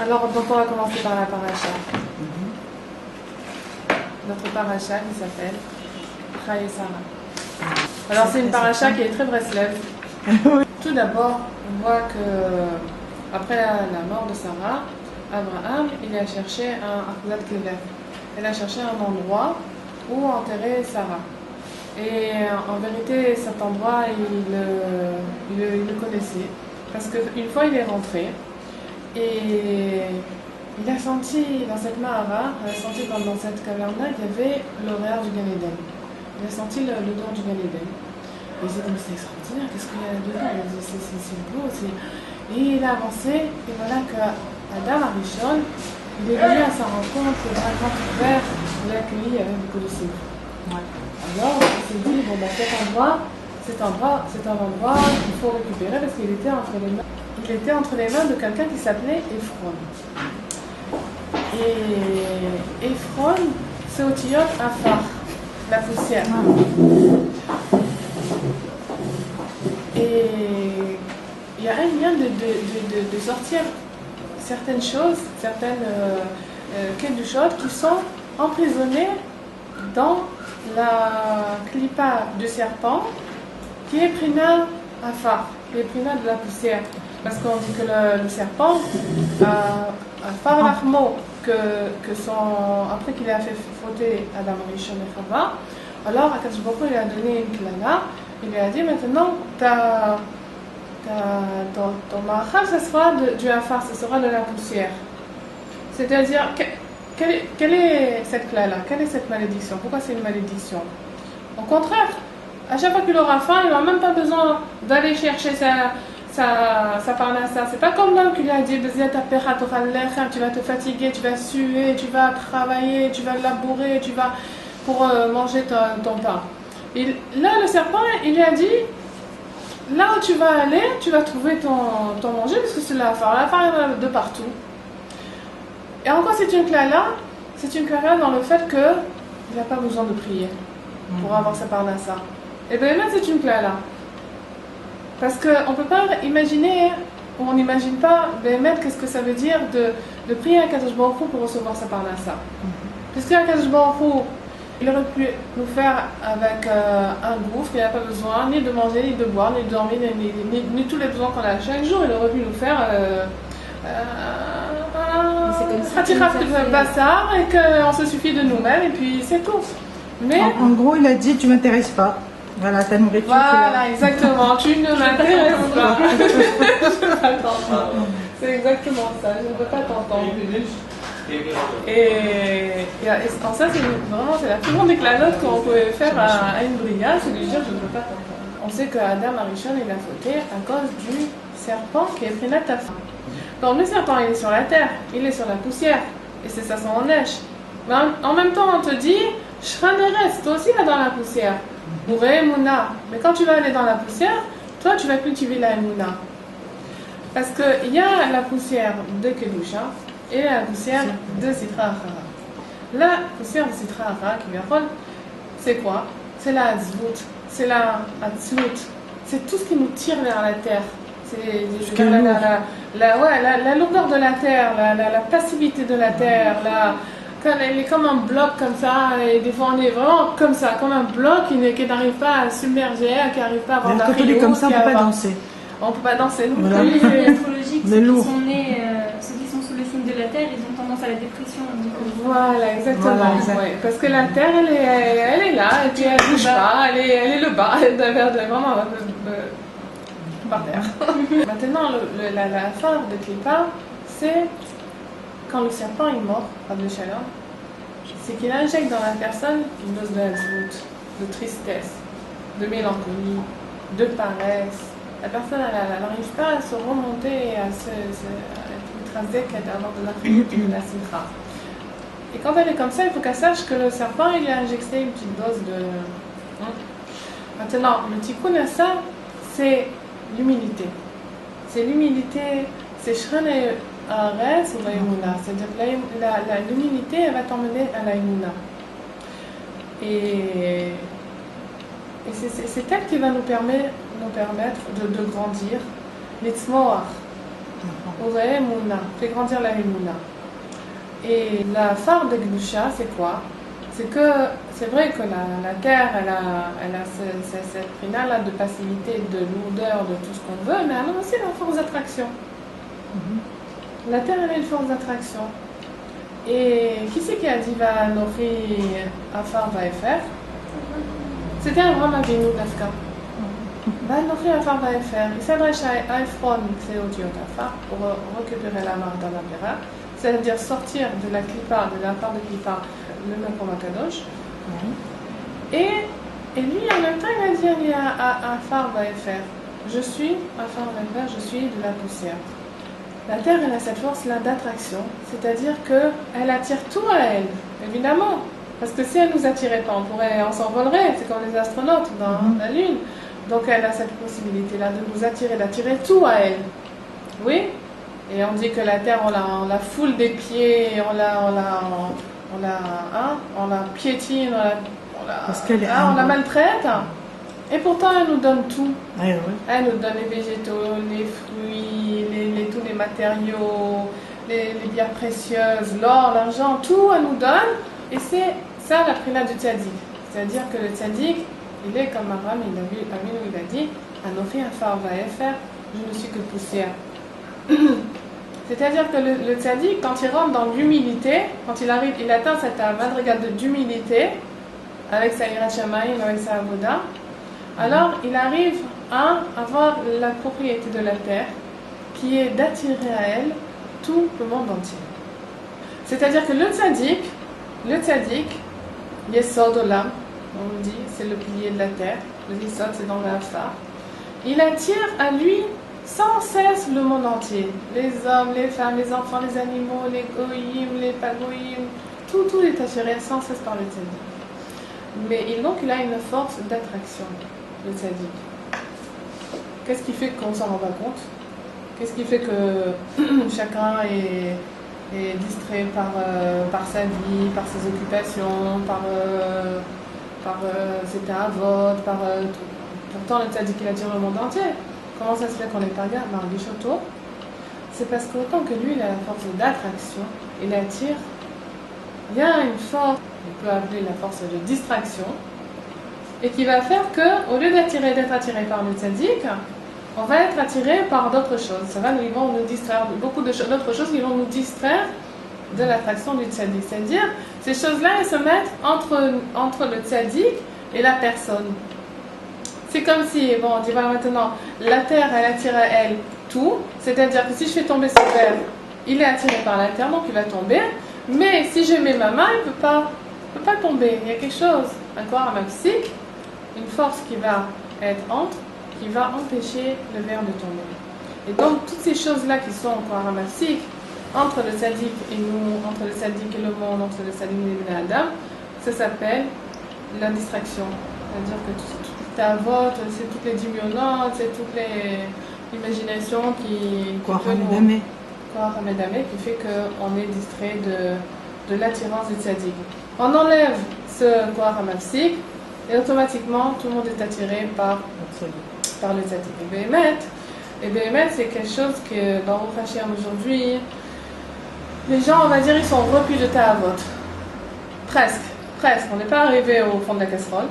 Alors, donc on va commencer par la paracha. Notre paracha qui s'appelle Chai et Sarah. Alors, c'est une paracha qui est très Breslev. Tout d'abord, on voit que après la mort de Sarah, Abraham, il a cherché un Achzat Kever. Il a cherché un endroit où enterrer Sarah. Et en vérité, cet endroit, il le connaissait. Parce qu'une fois, il est rentré et il a senti dans cette Mahara, il a senti dans cette caverne-là, il y avait l'horaire du Gan Eden. Il a senti l'odeur du Gan Eden. Et il s'est dit, mais c'est extraordinaire, qu'est-ce qu'il y a là-dedans? Il a dit, c'est beau. Et il a avancé, et voilà qu'Adam Arishon, il est venu à sa rencontre, le bras grand ouvert, il l'a accueilli avec beaucoup de sourire. Ouais. Alors, il s'est dit, bon, ben, c'est un endroit qu'il faut récupérer parce qu'il était entre les mains de quelqu'un qui s'appelait Ephron. Et Ephron, c'est au Tiyot Afar, la poussière. Et il y a un lien de sortir certaines choses, certaines keddushot qui sont emprisonnées dans la clipa du serpent qui est prina afar, qui est prina de la poussière. Parce qu'on dit que le serpent, afar l'achmo, après qu'il a fait fauter Adam Rishon et Chava, alors Akadosh Baruch Hu lui a donné une klala, il lui a dit maintenant ton ma'achal, ce sera du afar, ce sera de la poussière. C'est-à-dire, quelle est cette klala? Quelle est cette malédiction? Pourquoi c'est une malédiction? Au contraire, à chaque fois qu'il aura faim, il n'aura même pas besoin d'aller chercher sa parnassa. C'est pas comme l'homme qui lui a dit tu vas te fatiguer, tu vas suer, tu vas travailler, tu vas labourer, pour manger ton pain. Et là, le serpent, il lui a dit, là où tu vas aller, tu vas trouver ton manger, parce que c'est la faim. La faim est de partout. Et encore, c'est une klala dans le fait qu'il n'a pas besoin de prier pour avoir sa parnassa. Et bien là, c'est une klala. Parce qu'on ne peut pas imaginer, ou on n'imagine pas, qu'est-ce que ça veut dire de prier à Kadosh Baruch Hu pour recevoir sa parnassa. Puisque Kadosh Baruch Hu, il aurait pu nous faire avec un gouffre, il n'a pas besoin ni de manger, ni de boire, ni de dormir, ni tous les besoins qu'on a chaque jour. Il aurait pu nous faire un bassar et qu'on se suffit de nous-mêmes et puis c'est tout. Mais en gros, il a dit tu m'intéresses pas. Voilà, ta nourriture. Voilà, exactement. Tu ne m'intéresses pas. Je ne veux pas t'entendre. C'est exactement ça. Je ne veux pas t'entendre. Et en ça, c'est la plus grande éclalote qu'on pouvait faire à une brigade, c'est de lui dire je ne veux pas t'entendre. On sait que Adam Arishon, il a fauté à cause du serpent qui est pris ta faim. Donc le serpent, il est sur la terre, il est sur la poussière, et c'est ça son neige. Mais en même temps, on te dit, Shraneres, toi aussi là dans la poussière. Ou Emuna. Mais quand tu vas aller dans la poussière, toi tu vas cultiver la Emuna. Parce qu'il y a la poussière de Kedusha et la poussière de Sitra Achara. La poussière de Sitra Achara, qui vient prendre, c'est quoi? C'est la Hatzlut, c'est la Hatzlut, c'est tout ce qui nous tire vers la terre. C'est la lourdeur de la terre, la passivité de la terre, elle est comme un bloc comme ça, et des fois on est vraiment comme ça, comme un bloc qui n'arrive pas à submerger, qui n'arrive pas à avoir quand on est comme ça, on ne peut pas danser. On ne peut pas danser. Voilà. Les astrologiques, ceux qui sont sous le signe de la Terre, ils ont tendance à la dépression. Voilà, exactement. Voilà, ouais. Parce que la Terre, elle est là, et puis elle ne bouge pas, elle est le bas, elle est vraiment par terre. Maintenant, la fin de Klippa, c'est quand le serpent est mort, pas de chaleur, c'est qu'il injecte dans la personne une dose de hazlout, de tristesse, de mélancolie, de paresse. La personne, elle n'arrive pas à se remonter, à être écrasée, à avoir de la chimie et de la simcha. Et quand elle est comme ça, il faut qu'elle sache que le serpent, il a injecté une petite dose de... Maintenant, le tikkun à ça, c'est l'humilité. C'est l'humilité, c'est Shran et Ares ou l'Aïmouna. C'est-à-dire que l'humilité, elle va t'emmener à l'Aïmouna. Et c'est elle qui va nous permettre de grandir. Litzmoach. Mouna, fait grandir la Mouna. Et la phare de Gdusha, c'est quoi? C'est que c'est vrai que la terre, elle a cette prina-là de passivité, de lourdeur, de tout ce qu'on veut, mais elle a aussi la force d'attraction. La terre, elle a une force d'attraction. Et qui c'est qui a dit va nourrir Afar va faire? C'était Abraham Avinu d'Afka. Va nourrir Afar va faire. Il s'adresse à Ephron, c'est au Dieu d'Afar, pour récupérer la marque dans la Bera, c'est-à-dire sortir de la clipa, de la part de clipa, le Makom Akadosh. Et lui, en même temps, il a dit à Afar va faire. Je suis, Afar va faire, je suis de la poussière. La Terre, elle a cette force-là d'attraction, c'est-à-dire qu'elle attire tout à elle, évidemment. Parce que si elle ne nous attirait pas, on s'envolerait, c'est comme les astronautes dans la Lune. Donc elle a cette possibilité-là de nous attirer, d'attirer tout à elle. Oui. Et on dit que la Terre, on la foule des pieds, on la piétine, on la maltraite. Et pourtant, elle nous donne tout. Elle nous donne les végétaux, les fruits, tous les matériaux, les bières précieuses, l'or, l'argent, tout elle nous donne. Et c'est ça la prina du tzaddik. C'est-à-dire que le tzaddik, il est comme Abraham, il a dit, Anochi Afar Vaefer, je ne suis que poussière. C'est-à-dire que le tzaddik, quand il rentre dans l'humilité, quand il atteint cette madrigale d'humilité, avec sa hirat shamayim, avec sa avoda, alors il arrive à avoir la propriété de la terre, qui est d'attirer à elle tout le monde entier. C'est-à-dire que le tzaddik, Yesod Olam, on dit, c'est le pilier de la terre, le Yesod c'est dans la phare, il attire à lui sans cesse le monde entier, les hommes, les femmes, les enfants, les animaux, les goïm, les pagoïm, tout est attiré sans cesse par le tzaddik. Mais donc il a une force d'attraction, le tzaddik. Qu'est-ce qui fait qu'on ne s'en rend pas compte? Qu'est-ce qui fait que chacun est distrait par sa vie, par ses occupations, par ses ta'avot, pourtant le tzaddik il attire le monde entier. Comment ça se fait qu'on n'est pas garde dans le Bishoto? C'est parce qu'autant que lui il a la force d'attraction, il attire, il y a une force, on peut appeler la force de distraction, et qui va faire qu'au lieu d'être attiré par le tzaddik, on va être attiré par d'autres choses. Ils vont nous distraire, beaucoup d'autres choses qui vont nous distraire de l'attraction du tzaddik. C'est-à-dire, ces choses-là, elles se mettent entre le tzaddik et la personne. C'est comme si, on dit maintenant, la terre, elle attire à elle tout. C'est-à-dire que si je fais tomber ce verre, il est attiré par la terre, donc il va tomber. Mais si je mets ma main, il ne peut pas tomber. Il y a quelque chose, un corps amaxique, une force qui va être qui va empêcher le verre de tomber. Et donc, toutes ces choses-là qui sont encore amassiques, entre le tzaddik et nous, entre le tzaddik et le monde, entre le tzaddik et Adam, ça s'appelle la distraction. C'est-à-dire que toute ta vote, c'est toutes les dimionotes, c'est toute l'imagination qui fait qu'on est distrait de l'attirance du tzaddik. On enlève ce Kohar HaMafsik et automatiquement tout le monde est attiré par le tzaddik. Et Béhémet, c'est quelque chose que dans Baruch Hashem aujourd'hui, les gens, on va dire, ils sont repus de ta'avot. Presque. On n'est pas arrivé au fond de la casserole.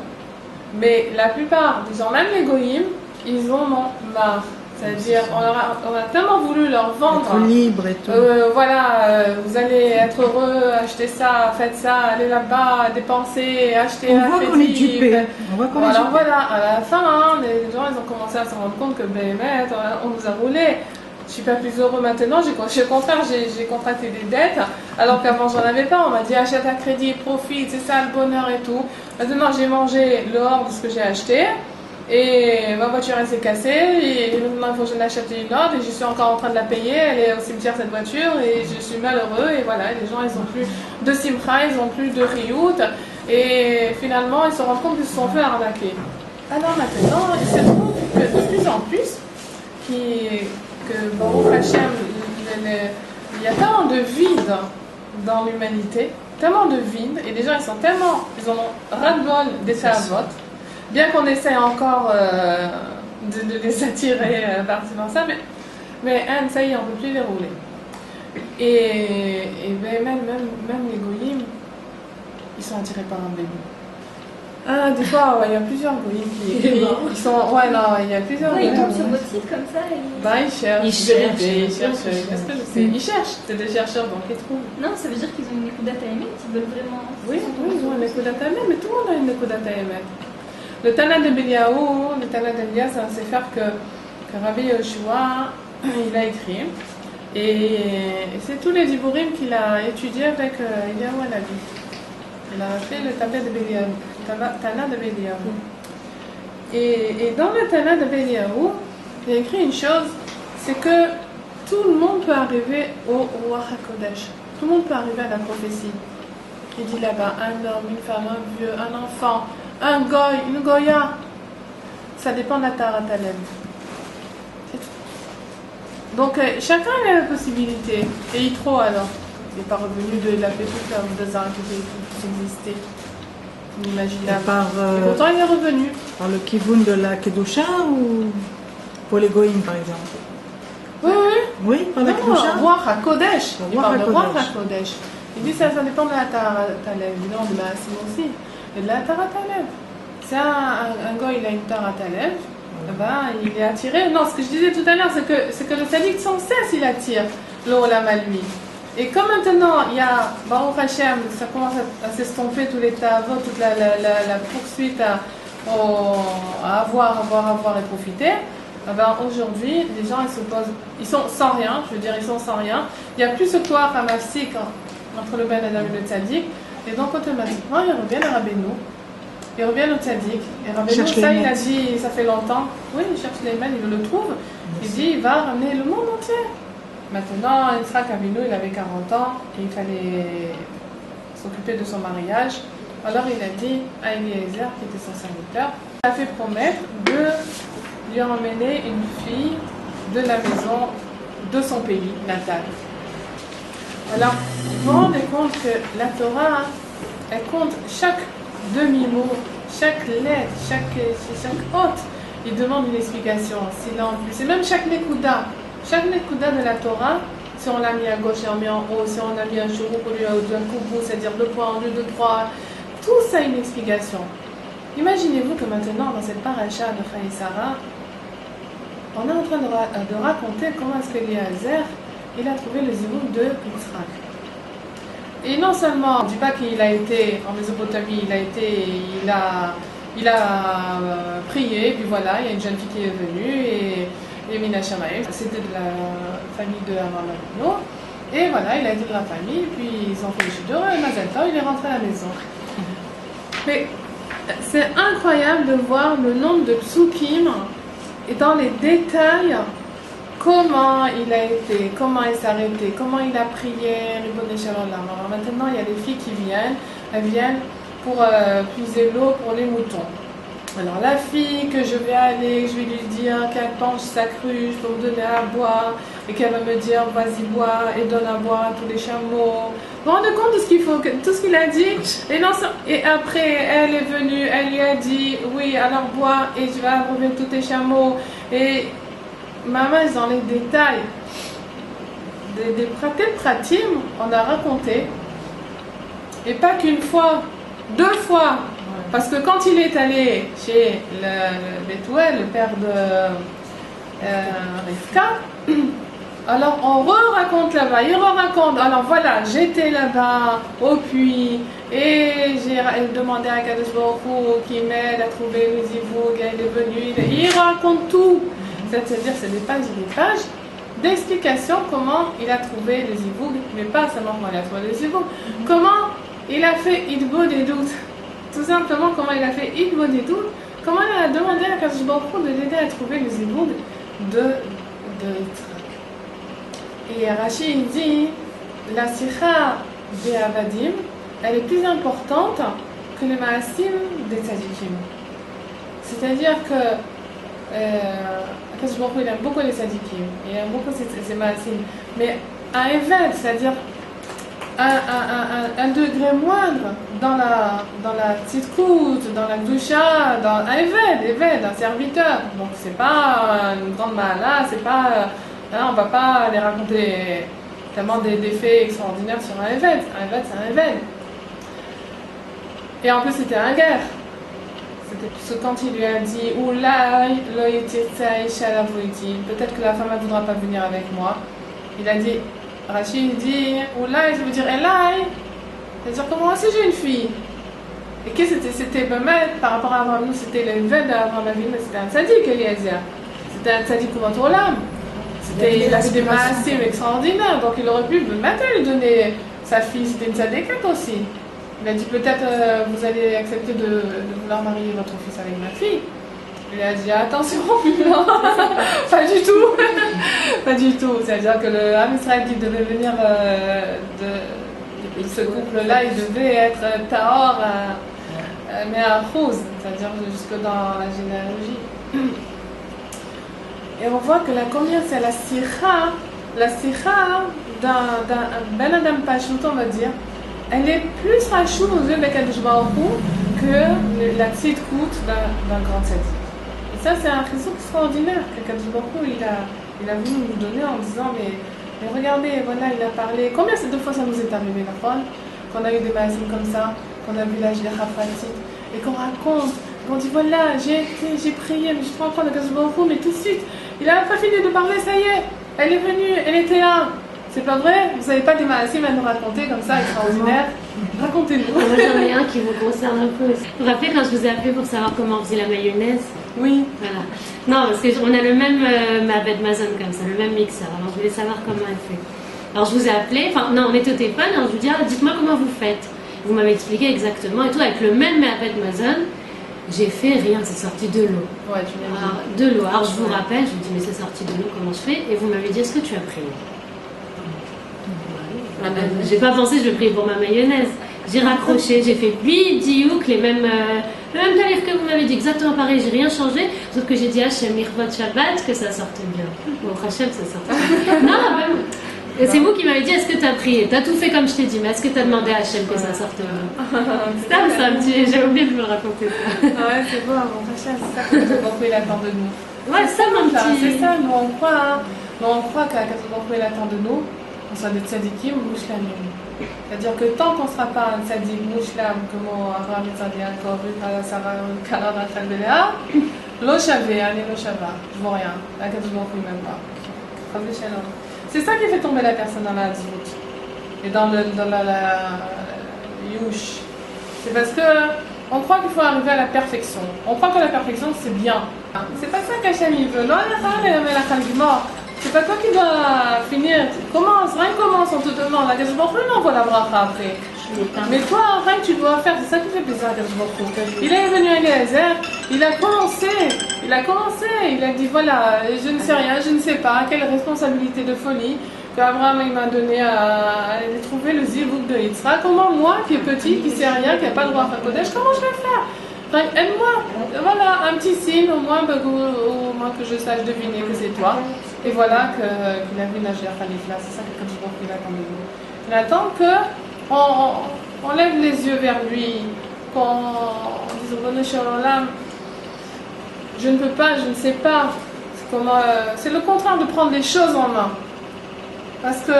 Mais la plupart des gens, même les goïms, ils en ont marre. C'est-à-dire, on a tellement voulu leur vendre. Être libre et tout. Vous allez être heureux, achetez ça, faites ça, allez là-bas, dépensez, achetez. On voit qu'on est dupé. Alors voilà, à la fin, les gens ils ont commencé à se rendre compte que Béhémet, on nous a roulé. Je suis pas plus heureux maintenant, au contraire, j'ai contracté des dettes, alors qu'avant j'en avais pas. On m'a dit achète à crédit, profite, c'est ça le bonheur et tout. Maintenant j'ai mangé le hors de ce que j'ai acheté. Et ma voiture elle s'est cassée et maintenant il faut que je l'achète une autre et je suis encore en train de la payer, elle est au cimetière cette voiture et je suis malheureux et voilà, les gens ils ont plus de simcha, ils ont plus de riout et finalement ils se rendent compte qu'ils se sont fait arnaquer. Alors maintenant il se trouve que de plus en plus que Baruch Hashem, il y a tellement de vide dans l'humanité, tellement de vide et les gens ils en ont ras-le-bol des ta'avot. Bien qu'on essaie encore de les attirer par-ci par ça, mais Mais ça y est, on ne peut plus les rouler. Et ben, même les goyim, ils sont attirés par un bébé. Des fois, il y a plusieurs goyim qui écrivent. Ils sont, ouais, non, il y a plusieurs Ils goyim. tombent sur votre site comme ça et... Ils cherchent. Ils cherchent. Est-ce que je sais? Ils cherchent. C'est des chercheurs, donc ils trouvent. Non, ça veut dire qu'ils ont une écoute data émet, ils veulent vraiment... Oui, ils ont une écoute data émet, mais tout le monde a une écoute data émet. Le Tana de Beliaou, c'est un sefer que Rabbi Yoshua, il a écrit. Et c'est tous les diburim qu'il a étudiés avec Eliyahu Hanavi. Il a fait le Tana de Beliaou. Et dans le Tana de Beliaou, il a écrit une chose, c'est que tout le monde peut arriver au Ruach HaKodesh. Tout le monde peut arriver à la prophétie. Il dit là-bas, un homme, une femme, un vieux, un enfant, un goy, une goya. Ça dépend de la Tarat Alev. C'est tout. Donc chacun a la possibilité. Et Yitro alors, il n'est pas revenu de la toute la Oudazara qui existait. Inimaginable. Et pourtant il est revenu. Par le kivun de la Kedusha ou pour les goïms par exemple? Oui. Oui, par la Kedusha. Ruach HaKodesh. Il parle de Ruach HaKodesh. HaKodesh. Il dit ça dépend de la Tarat Alev. Non, de la Sim aussi. Et de la Tarat Alev. C'est un gars, il a une Tarat Alev. Il est attiré. Non, ce que je disais tout à l'heure, c'est que le tzaddik sans cesse il attire le olam à lui. Et comme maintenant il y a Baruch Hashem, ça commence à s'estomper tous les tavot, toute la poursuite à avoir et profiter. Aujourd'hui, les gens ils se posent, ils sont sans rien. Je veux dire, ils sont sans rien. Il n'y a plus ce koach hamafsik entre le ben adam et le tzaddik. Et donc automatiquement, ils reviennent à Rabbeinu. Ils reviennent au tzaddik. Et Rabbeinu, ça, il a dit, ça fait longtemps. Oui, il cherche les mains, il le trouve. Il dit, il va ramener le monde entier. Maintenant, Yitzhak Avinu, il avait 40 ans et il fallait s'occuper de son mariage. Alors il a dit à Eliezer, qui était son serviteur, il a fait promettre de lui emmener une fille de la maison de son pays natal. Alors, vous vous rendez compte que la Torah, elle compte chaque demi-mot, chaque lettre, chaque hôte, il demande une explication. C'est même chaque nekuda. Chaque nekuda de la Torah, si on l'a mis à gauche et on l'a mis en haut, si on a mis un chourouk ou un koubou, c'est-à-dire 2 points en 2, 2, 3, tout ça a une explication. Imaginez-vous que maintenant, dans cette paracha de Chai Sarah, on est en train de raconter comment est-ce que Eliezer, il a trouvé le zivouk de Yitzhak. Et non seulement, on ne dit pas qu'il a été en Mésopotamie, il a prié, puis voilà, il y a une jeune fille qui est venue, et Mina Shamaïm, c'était de la famille de Amar Lavino, et voilà, il a été de la famille, puis ils ont fait le chute d'heureux, et Mazel Tov, il est rentré à la maison. Mais c'est incroyable de voir le nombre de psukim, et dans les détails, comment il a été, comment il s'est arrêté, comment il a prié, Ribono Shel Olam. Alors maintenant, il y a des filles qui viennent, elles viennent pour puiser l'eau pour les moutons. Alors la fille que je vais aller, je vais lui dire qu'elle penche sa cruche pour me donner à boire, et qu'elle va me dire vas-y bois et donne à boire à tous les chameaux. Vous vous rendez compte de ce qu'il faut, tout ce qu'il a dit? Et après, elle est venue, elle lui a dit oui, alors bois et tu vas abreuver tous tes chameaux. Et maman, dans les détails, des pratim, on a raconté, et pas qu'une fois, 2 fois. Parce que quand il est allé chez le Bethuel, le père de Rivka, alors on re-raconte là-bas, il re-raconte, alors voilà, j'étais là-bas au puits et j'ai demandé à Kadosh Baruch Hu qui m'aide à trouver le zivoug, elle est venue, il raconte tout. C'est-à-dire c'est des pages et des pages d'explication comment il a trouvé le zivoug, mais pas seulement comment il a trouvé le zivoug, comment il a fait Idbo des doutes. Tout simplement, comment il a fait Idbo des doutes, comment il a demandé à Kadosh Baruch Hu de l'aider à trouver le zivoug de Yitzhak. Et Rashi il dit, la sikha des Avadim, elle est plus importante que les maasim des tzadikim. C'est-à-dire que Kadosh Baruch Hu, il aime beaucoup les tzadikim, il aime beaucoup ces maasim, mais un évêque, c'est-à-dire un degré moindre dans la tzidkout, dans la gdusha, dans un évêque, un serviteur. Donc c'est pas une grande mahala, c'est pas Hein, on ne va pas aller raconter tellement des faits extraordinaires sur un évêque. Un évêque, c'est un évêque. Et en plus, c'était un guerre. C'était parce que quand il lui a dit Oulai, peut-être que la femme ne voudra pas venir avec moi. Il a dit, Rachid dit Oulai, je veux dire Elai. C'est-à-dire que moi aussi j'ai une fille. Et que c'était par rapport à Abraham, nous c'était l'évêque d'Abraham, mais c'était un tzaddik, Eliezer. C'était un tzaddik pour votre olam. Il a fait des maasim extraordinaires, donc il aurait pu maintenant lui donner sa fille, c'était une tzaddikat aussi. Il a dit peut-être vous allez accepter de vouloir marier votre fils avec ma fille. Il a dit attention, non, pas du tout, pas du tout. C'est-à-dire que le Ham Israël qui devait venir de ce couple-là, il devait être Tahor, mais à Khouz, c'est-à-dire jusque dans la généalogie. Et on voit que la combien c'est la sikha d'un Ben Adam Pachout, on va dire, elle est plus rachou aux yeux d'Akadosh Baruch Hu que la petite coûte d'un grand tzaddik. Et ça, c'est un réseau extraordinaire qu'Akadosh Baruch Hu il a voulu nous donner en disant mais regardez, voilà, il a parlé. Combien c'est deux fois ça nous est arrivé, la fois qu'on a eu des magazines comme ça, qu'on a vu l'âge des Rafatit, et qu'on raconte, qu'on dit voilà, j'ai prié, mais je te rends compte d'Akadosh Baruch Hu, mais tout de suite, il a pas fini de parler, ça y est, elle est venue, elle était là. C'est pas vrai? Vous n'avez pas des maasim à nous raconter comme ça, extraordinaire? Racontez-nous. Moi j'en ai un qui vous concerne un peu. Vous vous rappelez quand je vous ai appelé pour savoir comment on faisait la mayonnaise? Oui. Voilà. Non, parce qu'on a le même Ma'abed Mazon comme ça, le même mixeur. Alors je voulais savoir comment elle fait. Alors je vous ai appelé, enfin non, on était au téléphone, alors je vous dis dites-moi comment vous faites. Vous m'avez expliqué exactement et tout, avec le même Ma'abed Mazon. J'ai fait rien, c'est sorti de l'eau. Ouais, tu m'as dit. De l'eau. Alors je vous rappelle, je vous dis mais c'est sorti de l'eau, comment je fais? Et vous m'avez dit est-ce que tu as prié? J'ai pas pensé je vais prier pour ma mayonnaise. J'ai raccroché, j'ai fait bidiouk, le même tarif que vous m'avez dit, exactement pareil, j'ai rien changé, sauf que j'ai dit Hachem Mirvot Shabbat, que ça sorte bien. Bon, Hachem, ça sort bien. Non, même. C'est vous qui m'avez dit est-ce que tu as prié? Tu as tout fait comme je t'ai dit, mais est-ce que tu as demandé à Hachem que ça sorte bien? C'est un petit. J'ai oublié de vous le raconter ça. Ouais, c'est beau, bon, Hachem, c'est ça que il attend de nous. Ouais, ça, mon petit. C'est ça, nous on croit qu'il attend de nous. On soit des tzadikim ou mouchlamim. C'est-à-dire que tant qu'on ne sera pas un tzadik mouchlam, comme Abraham Yitzhak Yaakov, Sarah, Kara, Rachel, Béléa, lo shavé, allez, lo shava, je vois rien. La Kadosh Baruch Hu même pas. C'est ça qui fait tomber la personne dans la zvout et dans la yush. C'est parce que on croit qu'il faut arriver à la perfection. On croit que la perfection c'est bien. C'est pas ça qu'Hachem il veut. Non, c'est pas toi qui dois finir. Commence, rien commence, on te demande. La Kadosh Baruch Hu envoie la bracha après. Mais toi, rien que tu dois faire, c'est ça qui fait plaisir à Kadosh Baruch Hu. Il est venu à Eliezer, il a commencé, il a dit voilà, je ne sais rien, je ne sais pas, quelle responsabilité de folie qu'Abraham il m'a donné à aller trouver le zivuk de Yitzhak. Comment moi, qui est petit, qui sait rien, qui n'a pas le droit à Kodesh, comment je vais faire? Aide-moi, voilà, un petit signe au moins que je sache deviner que c'est toi. Et voilà qu'il a vu Najir Khalif là, c'est ça que je pense qu'il attend de nous. Il attend qu'on lève les yeux vers lui, qu'on dise je ne peux pas, je ne sais pas. C'est le contraire de prendre les choses en main. Parce que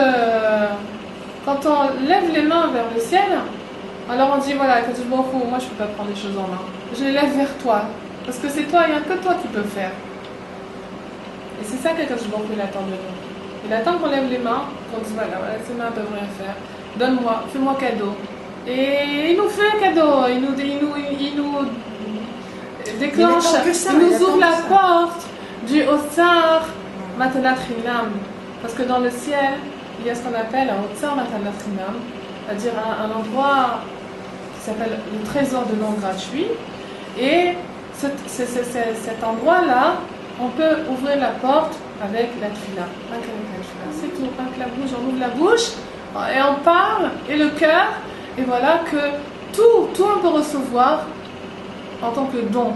quand on lève les mains vers le ciel, alors on dit voilà, moi je ne peux pas prendre les choses en main. Je les lève vers toi. Parce que c'est toi, il n'y a que toi qui peux faire. Et c'est ça qu'Akadosh Baruch Hu attend de nous. Il attend qu'on lève les mains, qu'on dise voilà, ces mains peuvent rien faire. Donne-moi, fais-moi cadeau. Et il nous fait cadeau, il nous déclenche, il nous ouvre la porte du Otsar Matanat Chinam. Parce que dans le ciel, il y a ce qu'on appelle un Otsar Matanat Chinam, c'est-à-dire un endroit qui s'appelle le trésor de nom gratuit. Et cet endroit-là, on peut ouvrir la porte avec la tfila. C'est tout, avec la bouche, on ouvre la bouche et on parle, et le cœur, et voilà que tout on peut recevoir en tant que don.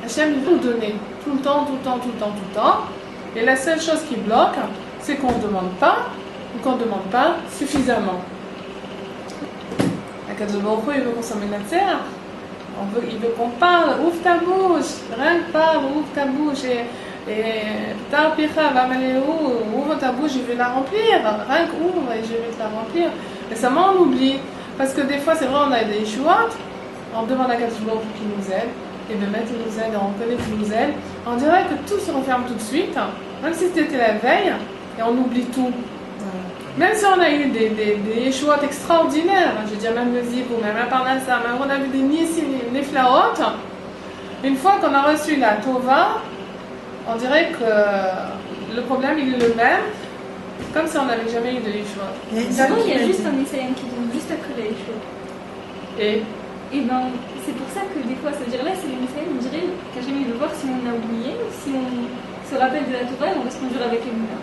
Hachem veut nous donner tout le temps. Et la seule chose qui bloque, c'est qu'on ne demande pas, ou qu'on ne demande pas suffisamment. Akadosh Baruch Hu, il veut qu'on s'en il veut qu'on parle, ouvre ta bouche, rien que parle, ouvre ta bouche. Et Et Ptar Picha, ouvre ta bouche, je vais la remplir. Rien qu'ouvre et je vais te la remplir. Et ça on oublie. Parce que des fois, c'est vrai, on a des échouates, on demande à Kadosh Baruch Hu qui nous aide. Et de mettre nous aide, on connaît qu'il nous aide. On dirait que tout se referme tout de suite, même si c'était la veille, et on oublie tout. Même si on a eu des échouates extraordinaires, je veux dire même le Zibou, même la Parnassa, même on a vu des Niflaot, une fois qu'on a reçu la Tova, on dirait que le problème il est le même, comme si on n'avait jamais eu de échouat. Souvent il y a juste un essayant qui tombe juste après la échouat. Et ben, c'est pour ça que des fois, ça veut dire là, c'est l'essayant, on dirait qu'Hachem il veut voir si on a oublié, si on se rappelle de la Tova et on reste toujours avec les moulins.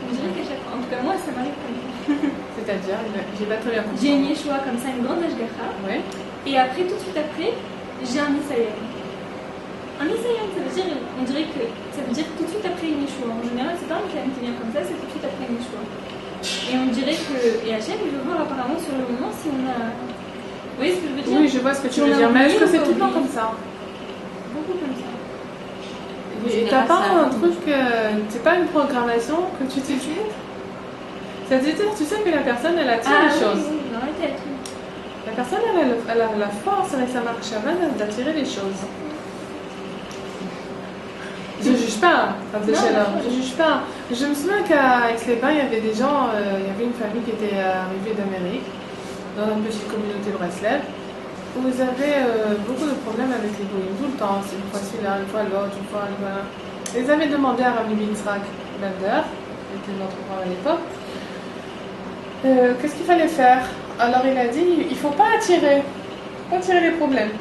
On dirait qu'à chaque fois, en tout cas moi, ça m'arrive comme ça. C'est-à-dire, j'ai pas très bien compris. J'ai une Yeshua comme ça, une grande Ashgacha. Ouais. Et après, tout de suite après, j'ai un Issaïen. Un Issaïen, ça veut dire, on dirait que ça veut dire tout de suite après une Yeshua. En général, c'est pas un Issaïen qui vient comme ça, c'est tout de suite après une Yeshua. Et on dirait que, et Hachem, il veut voir apparemment sur le moment si on a. Vous voyez ce que je veux dire? Oui, je vois ce que tu veux dire, mais est-ce que c'est tout le temps comme ça? Beaucoup comme ça. Et t'as pas un truc, c'est pas une programmation que tu t'es faite? C'est-à-dire, tu sais que la personne, elle attire les choses. Oui, dans la tête. La personne, elle a la force avec sa marque Shavan d'attirer les choses. Je juge pas, je juge pas. Je me souviens qu'à Aix-les-Bains, il y avait des gens, il y avait une famille qui était arrivée d'Amérique, dans une petite communauté de Breslev, où ils avaient beaucoup de problèmes avec les goyim, tout le temps. C'est une fois celui-là, une fois l'autre, une fois l'autre. Ils avaient demandé à Rabbi Yitzhak Bender, qui était notre roi à l'époque, qu'est-ce qu'il fallait faire. Alors il a dit, il ne faut pas attirer les problèmes.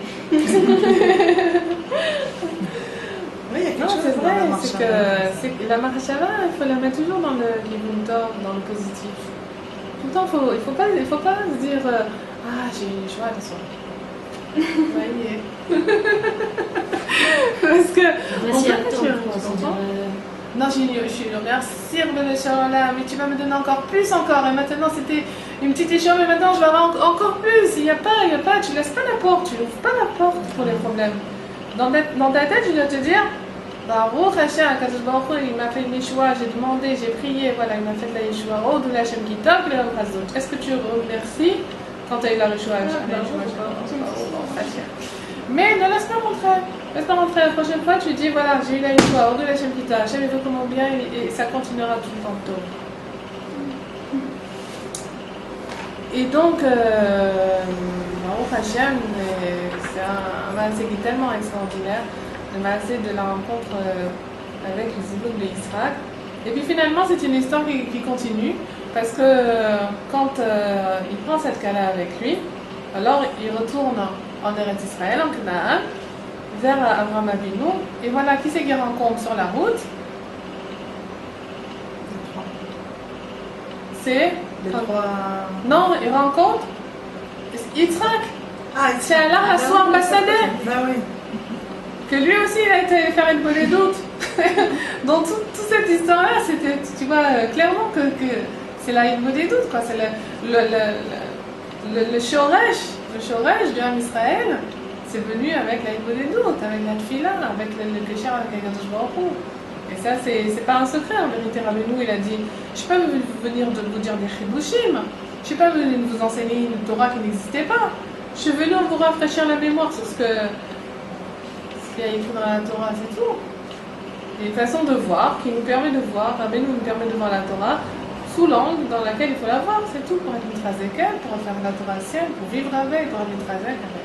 Oui, il y a quelque chose c'est vrai, dans la c'est que la marachava, il faut la mettre toujours dans le Givuntor, dans le positif. Tout le temps, il faut pas se dire ah, j'ai une joie de soi. Voyez. Parce que on peut attirer, non, je suis le merci de là, mais tu vas me donner encore plus encore. Et maintenant c'était une petite échange, mais maintenant je vais avoir encore plus. Il y a pas, tu laisses pas la porte, tu n'ouvres pas la porte pour les problèmes. Dans ta tête, je dois te dire, Baruch Hashem, Kadosh Baruch Hu, il m'a fait une Yeshua, j'ai demandé, j'ai prié, voilà, il m'a fait de la Yeshua. Oh, de la Hashem qui toque, le Razot. Est-ce que tu remercies quand tu as eu la Yeshua? Mais ne laisse pas rentrer. Laisse pas rentrer. La prochaine fois, tu dis, voilà, j'ai eu la Yeshua, oh, de la Hashem qui toque. Hashem, il veut comment bien et ça continuera tout le temps tôt. Et donc, Baruch Hashem, c'est un maasé qui est tellement extraordinaire, le maasé de la rencontre avec le Zibouk de Yitzhak. Et puis finalement, c'est une histoire qui continue, parce que quand il prend cette Kala avec lui, alors il retourne en Eretz Israël, en Canaan, vers Avraham Avinu, et voilà, qui c'est qu'il rencontre sur la route? C'est... Non, il rencontre Yitzhak. C'est Allah, son ambassadeur. Que lui aussi, il a été faire une bonne doute. Donc, toute cette histoire-là, c'était, tu vois, clairement que c'est la bonne doute, quoi. C'est le shoresh du Ham Israël, c'est venu avec la bonne doute, avec la tfila, avec le kécher avec Kadosh Baruch Hu. Et ça, c'est pas un secret, en vérité. Rabbeinu, il a dit, je ne suis pas venu venir de vous dire des chidushim, je ne suis pas venu vous enseigner une Torah qui n'existait pas. Je suis venu vous rafraîchir la mémoire sur ce qu'il y a écrit dans la Torah, c'est tout. Et une façon de voir, qui nous permet de voir, Rabbeinu nous permet de voir la Torah sous l'angle dans laquelle il faut la voir, c'est tout, pour être mitrazekel, pour faire la Torah ciel, pour vivre avec, pour être mitrazekel.